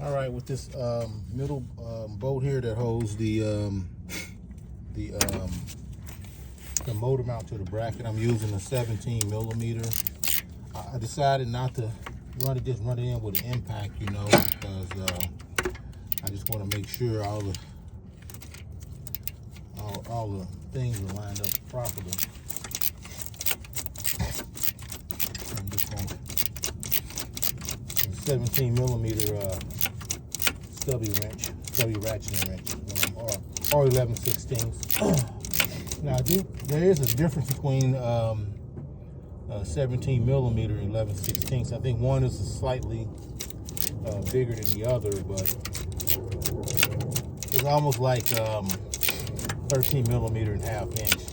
All right, with this middle bolt here that holds the motor mount to the bracket, I'm using a 17 millimeter. I decided not to just run it in with an impact, you know, because I just want to make sure all the things are lined up properly. I'm just going to 17 millimeter stubby ratcheting wrench, or 11/16. Now there is a difference between 17 millimeter and 11/16. I think one is slightly bigger than the other, but it's almost like 13 millimeter and ½ inch.